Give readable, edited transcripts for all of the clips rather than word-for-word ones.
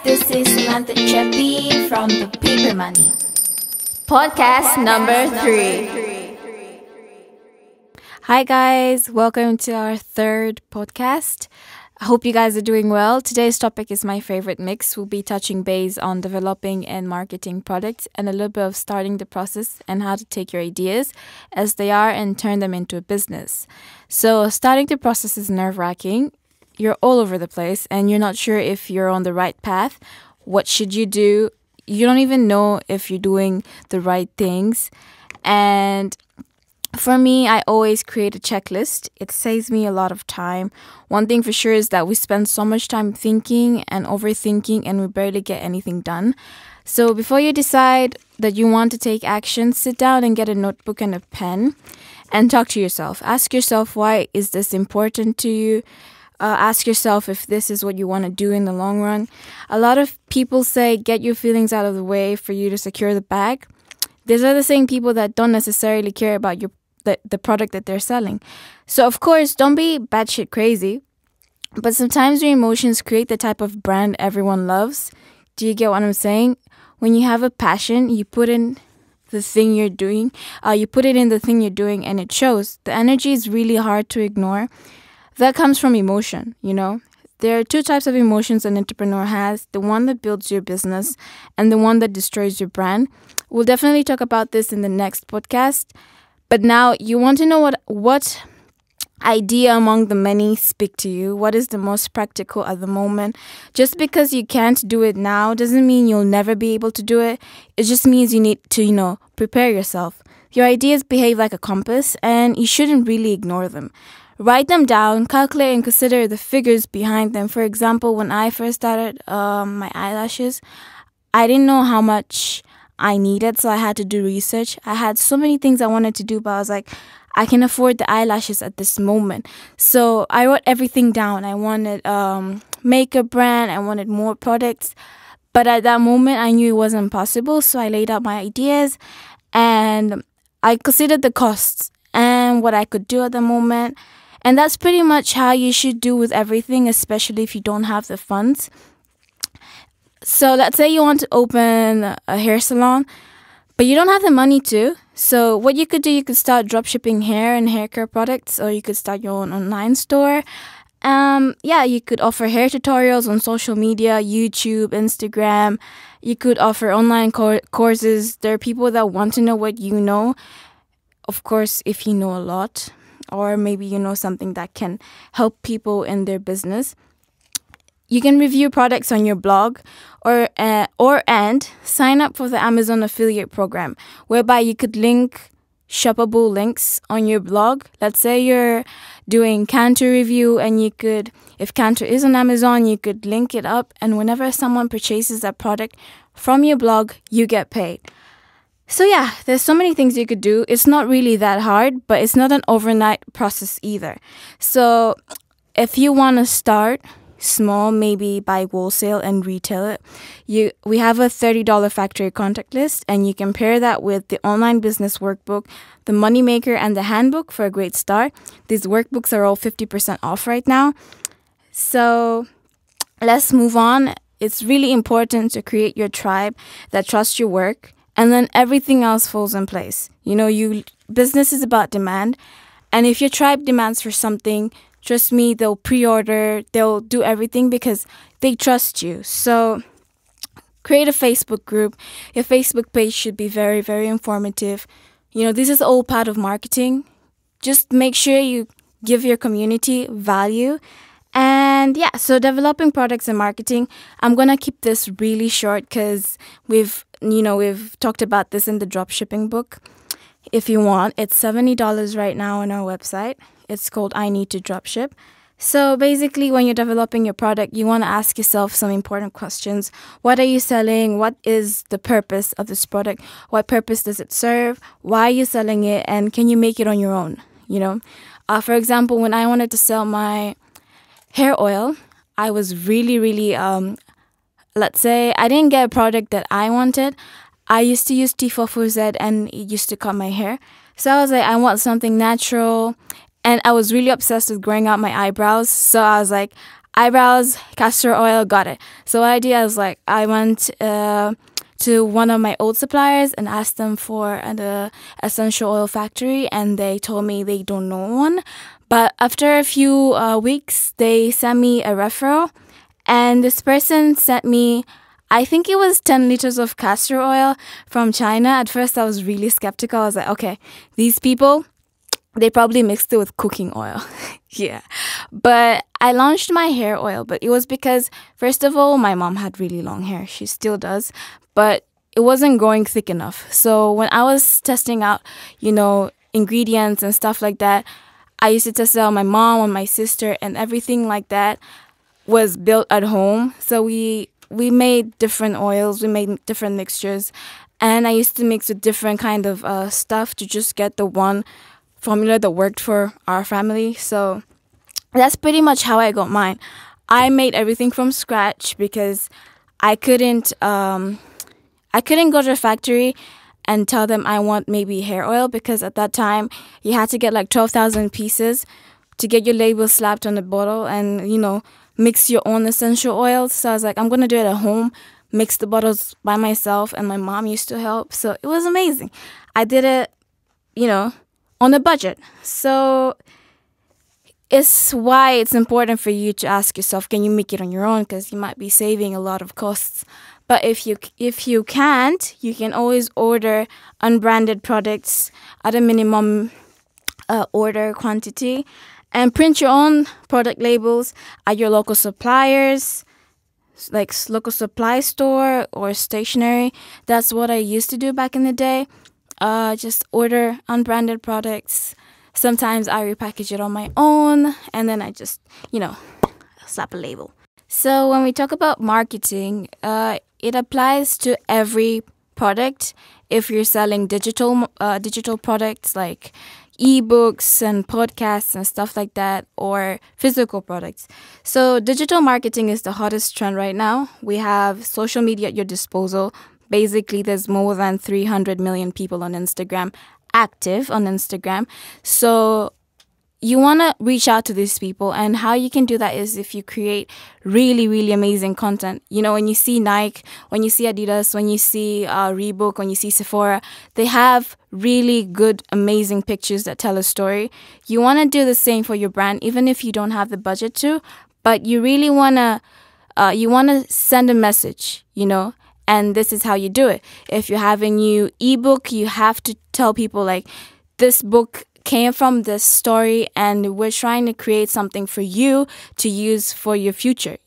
This is Samantha Chepi from the Paper Money. Podcast number 3. Hi guys, welcome to our third podcast. I hope you guys are doing well. Today's topic is my favorite mix. We'll be touching base on developing and marketing products and a little bit of starting the process and how to take your ideas as they are and turn them into a business. So starting the process is nerve-wracking. You're all over the place and you're not sure if you're on the right path. What should you do? You don't even know if you're doing the right things. And for me, I always create a checklist. It saves me a lot of time. One thing for sure is that we spend so much time thinking and overthinking and we barely get anything done. So before you decide that you want to take action, sit down and get a notebook and a pen and talk to yourself. Ask yourself, why is this important to you? Ask yourself if this is what you want to do in the long run. A lot of people say, get your feelings out of the way for you to secure the bag. These are the same people that don't necessarily care about the product that they're selling. So, of course, don't be batshit crazy. But sometimes your emotions create the type of brand everyone loves. Do you get what I'm saying? When you have a passion, you put in the thing you're doing. You put it in the thing you're doing and it shows. The energy is really hard to ignore. That comes from emotion, you know. There are two types of emotions an entrepreneur has. The one that builds your business and the one that destroys your brand. We'll definitely talk about this in the next podcast. But now you want to know what idea among the many speak to you. What is the most practical at the moment? Just because you can't do it now doesn't mean you'll never be able to do it. It just means you need to, prepare yourself. Your ideas behave like a compass and you shouldn't really ignore them. Write them down, calculate and consider the figures behind them. For example, when I first started my eyelashes, I didn't know how much I needed, so I had to do research. I had so many things I wanted to do, but I was like, I can afford the eyelashes at this moment. So I wrote everything down. I wanted makeup brand, I wanted more products. But at that moment, I knew it wasn't possible, so I laid out my ideas and I considered the costs and what I could do at the moment. And that's pretty much how you should do with everything, especially if you don't have the funds. So let's say you want to open a hair salon, but you don't have the money to. So what you could do, you could start dropshipping hair and hair care products, or you could start your own online store. You could offer hair tutorials on social media, YouTube, Instagram. You could offer online courses. There are people that want to know what you know. Of course, if you know a lot, or maybe you know something that can help people in their business. You can review products on your blog or sign up for the Amazon affiliate program, whereby you could link shoppable links on your blog. Let's say you're doing Cantor review and you could, if Cantor is on Amazon, you could link it up and whenever someone purchases that product from your blog, you get paid. So yeah, there's so many things you could do. It's not really that hard, but it's not an overnight process either. So if you want to start small, maybe buy wholesale and retail it. We have a $30 factory contact list and you can pair that with the online business workbook, the moneymaker and the handbook for a great start. These workbooks are all 50% off right now. So let's move on. It's really important to create your tribe that trusts your work and then everything else falls in place. Business is about demand. And if your tribe demands for something, trust me, they'll pre-order, they'll do everything because they trust you. So create a Facebook group. Your Facebook page should be very, very informative. This is all part of marketing. Just make sure you give your community value. And yeah, so developing products and marketing, I'm going to keep this really short because we've talked about this in the dropshipping book. If you want, it's $70 right now on our website. It's called I Need to Dropship. So basically, when you're developing your product, you want to ask yourself some important questions. What are you selling? What is the purpose of this product? What purpose does it serve? Why are you selling it? And can you make it on your own? For example, when I wanted to sell my hair oil, I was really, let's say I didn't get a product that I wanted. I used to use T4Z and it used to cut my hair. So I was like, I want something natural. And I was really obsessed with growing out my eyebrows. So I was like, eyebrows, castor oil, got it. So what I did, I was like, I went to one of my old suppliers and asked them for an essential oil factory, and they told me they don't know one. But after a few weeks, they sent me a referral, and this person sent me, I think it was 10 liters of castor oil from China. At first, I was really skeptical. I was like, okay, these people, they probably mixed it with cooking oil. Yeah. But I launched my hair oil, but it was because, first of all, my mom had really long hair. She still does. But it wasn't growing thick enough. So when I was testing out, ingredients and stuff like that, I used to test it on my mom, on my sister, and everything like that was built at home. So we made different oils, we made different mixtures, and I used to mix with different kind of stuff to just get the one formula that worked for our family. So that's pretty much how I got mine. I made everything from scratch because I couldn't go to a factory and tell them I want maybe hair oil, because at that time you had to get like 12,000 pieces to get your label slapped on the bottle and, mix your own essential oils. So I was like, I'm going to do it at home, mix the bottles by myself, and my mom used to help. So it was amazing. I did it, on a budget. So it's why it's important for you to ask yourself, can you make it on your own? Because you might be saving a lot of costs. But if you can't, you can always order unbranded products at a minimum order quantity, and print your own product labels at your local suppliers, like local supply store or stationery. That's what I used to do back in the day. Just order unbranded products. Sometimes I repackage it on my own, and then I just, slap a label. So when we talk about marketing, it applies to every product. If you're selling digital products like ebooks and podcasts and stuff like that, or physical products. So digital marketing is the hottest trend right now. We have social media at your disposal. Basically, there's more than 300 million people on Instagram, active on Instagram. So you want to reach out to these people, and how you can do that is if you create really, really amazing content. When you see Nike, when you see Adidas, when you see Reebok, when you see Sephora, they have really good, amazing pictures that tell a story. You want to do the same for your brand, even if you don't have the budget to, but you really want to send a message, and this is how you do it. If you have a new ebook, you have to tell people like, this book came from this story, and we're trying to create something for you to use for your future,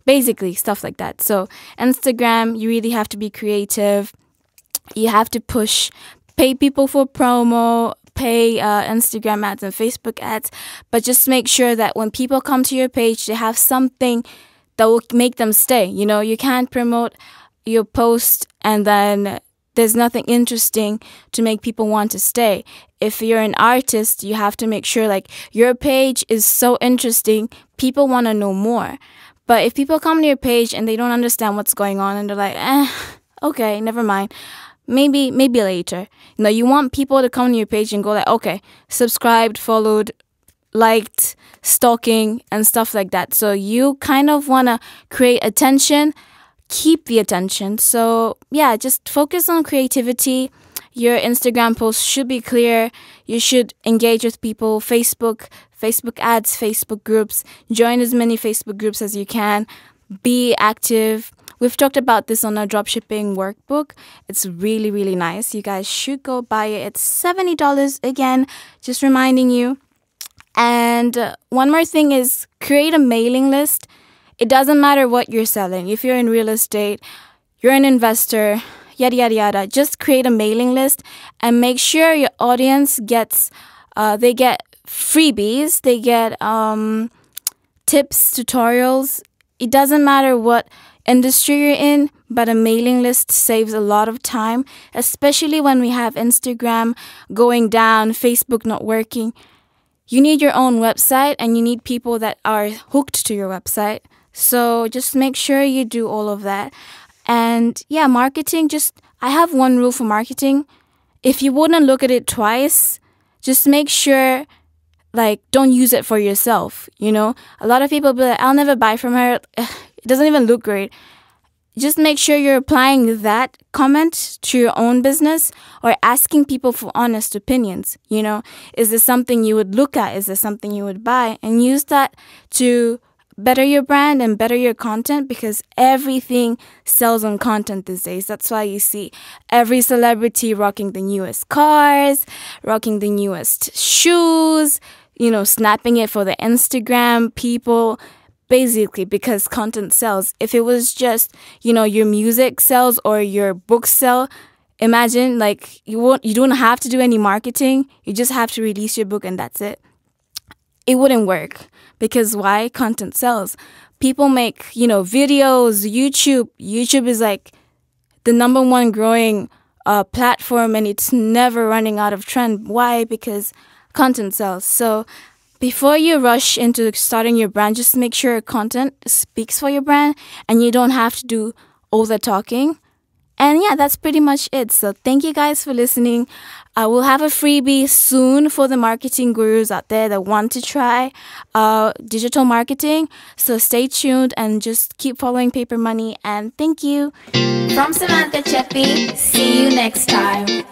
basically stuff like that. So Instagram, you really have to be creative. You have to pay people for promo, pay Instagram ads and Facebook ads, but just make sure that when people come to your page, they have something that will make them stay. You can't promote your post and then there's nothing interesting to make people want to stay. If you're an artist, you have to make sure like your page is so interesting, people want to know more. But if people come to your page and they don't understand what's going on and they're like, okay, never mind, maybe later. You want people to come to your page and go like, okay, subscribed, followed, liked, stalking, and stuff like that. So you kind of want to create attention, keep the attention. So yeah, just focus on creativity. Your Instagram posts should be clear. You should engage with people. Facebook ads, Facebook groups. Join as many Facebook groups as you can. Be active. We've talked about this on our dropshipping workbook. It's really, really nice. You guys should go buy it. It's $70 again, just reminding you. And one more thing is create a mailing list. It doesn't matter what you're selling. If you're in real estate, you're an investor, yada, yada, yada. Just create a mailing list and make sure your audience gets, they get freebies, they get tips, tutorials. It doesn't matter what industry you're in, but a mailing list saves a lot of time, especially when we have Instagram going down, Facebook not working. You need your own website and you need people that are hooked to your website. So just make sure you do all of that. And yeah, marketing, I have one rule for marketing. If you wouldn't look at it twice, just make sure like, don't use it for yourself, you know? A lot of people be like, I'll never buy from her. It doesn't even look great. Just make sure you're applying that comment to your own business or asking people for honest opinions. You know, is this something you would look at? Is this something you would buy? And use that to better your brand and better your content, because everything sells on content these days. That's why you see every celebrity rocking the newest cars, rocking the newest shoes, you know, snapping it for the Instagram people. Basically, because content sells. If it was just, you know, your music sells or your books sell, imagine, like, you don't have to do any marketing. You just have to release your book and that's it. It wouldn't work, because why? Content sells. People make, you know, videos, YouTube is like the number one growing platform, and it's never running out of trend. Why? Because content sells. So before you rush into starting your brand, just make sure content speaks for your brand and you don't have to do all the talking. And yeah, that's pretty much it. So thank you guys for listening. I will have a freebie soon for the marketing gurus out there that want to try digital marketing. So stay tuned and just keep following Paper Money. And thank you. From Samantha Cheppy, see you next time.